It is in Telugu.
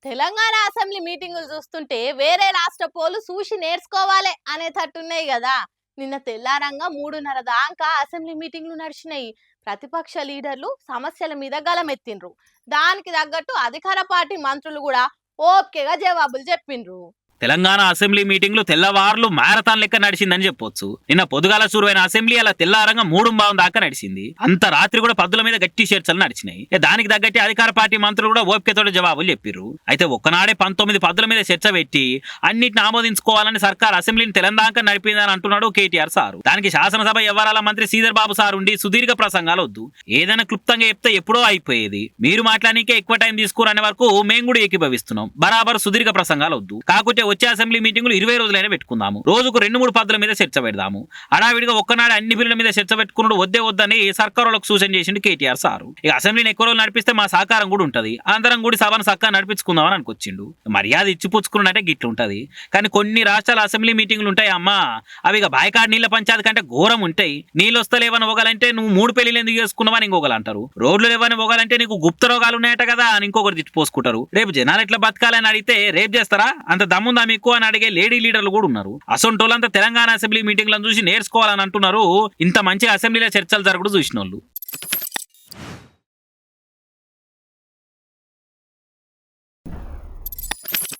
తెలంగాణ అసెంబ్లీ మీటింగులు చూస్తుంటే వేరే రాష్ట్ర పోలు చూసి నేర్చుకోవాలి అనేటట్టున్నాయి కదా. నిన్న తెల్లారంగా 3:30 దాకా అసెంబ్లీ మీటింగ్లు నడిచినాయి. ప్రతిపక్ష లీడర్లు సమస్యల మీద గలమెత్తిండ్రు. దానికి తగ్గట్టు అధికార పార్టీ మంత్రులు కూడా ఓపికగా జవాబులు చెప్పిండ్రు. తెలంగాణ అసెంబ్లీ మీటింగ్లు తెల్లవార్లు మారథాన్ లెక్క నడిచిందని చెప్పొచ్చు. నిన్న పొద్దుగాల సురువైన అసెంబ్లీ అలా తెల్లారంగా 3:00 దాకా నడిచింది. అంత రాత్రి కూడా పద్దుల మీద గట్టి చర్చలు నడిచినాయి. దానికి తగ్గట్టి అధికార పార్టీ మంత్రులు కూడా ఓపికతో జవాబులు చెప్పిర్రు. అయితే ఒక్కనాడే 19 పద్దుల మీద చర్చ పెట్టి అన్నిటిని ఆమోదించుకోవాలని సర్కార్ అసెంబ్లీని తెలంగాణ నడిపిందని అంటున్నాడు కేటీఆర్ సారు. దానికి శాసనసభ వ్యవహారాల మంత్రి శ్రీధర్ బాబు సార్ ఉండి సుదీర్ఘ ప్రసంగాలు వద్దు, ఏదైనా క్లుప్తంగా చెప్తే ఎప్పుడో అయిపోయేది, మీరు మాట్లాడానికే ఎక్కువ టైం తీసుకోరనే వరకు మేము కూడా ఏకీభవిస్తున్నాం, బరాబర్ సుదీర్ఘ ప్రసంగాలు వద్దు, కాకపోతే వచ్చే అసెంబ్లీ మీటింగులు 20 రోజులైనా పెట్టుకుందాము, రోజుకు 2-3 పద్దుల మీద చర్చ పెడదాము, అడావిడిగా ఒక్కనాడు అన్ని బిల్లుల మీద చర్చ పెట్టుకున్నాడు వద్దే వద్దని సర్కారులకు సూచన చేసిండు కేటీఆర్ సారు. ఇక అసెంబ్లీని ఎక్కువ రోజులు నడిపిస్తే మా సహకారం కూడా ఉంటది, అందరం కూడా సభను చక్కగా నడిపించుకుందామని అనుకొచ్చిండు. మర్యాద ఇచ్చిపుచ్చుకున్నట్టే గిట్లు ఉంటది. కానీ కొన్ని రాష్ట్రాల అసెంబ్లీ మీటింగ్లు ఉంటాయి అమ్మా, అవి ఇక బాయికాడ్ నీళ్ల పంచాయతీ కంటే ఘోరం ఉంటాయి. నీళ్ళు వస్తలేవని పోగాలంటే నువ్వు 3 పెళ్లిలు ఎందుకు చేసుకున్నావని ఇంకొకరు అంటారు, రోడ్లు లేవని పోగాలంటే నీకు గుప్త రోగాలు ఉన్నాయట కదా అని ఇంకొకరు తిట్టిపోసుకుంటారు. రేపు జనాలు ఎట్లా బతకాలని అడిగితే రేపు చేస్తారా, అంత దమ్ముందా మీకు అని అడిగే లేడీ లీడర్లు కూడా ఉన్నారు. అసొంటోళ్ళంతా తెలంగాణ అసెంబ్లీ మీటింగ్లను చూసి నేర్చుకోవాలని అంటున్నారు. ఇంత మంచి అసెంబ్లీలో చర్చలు జరగడం చూసిన వాళ్ళు.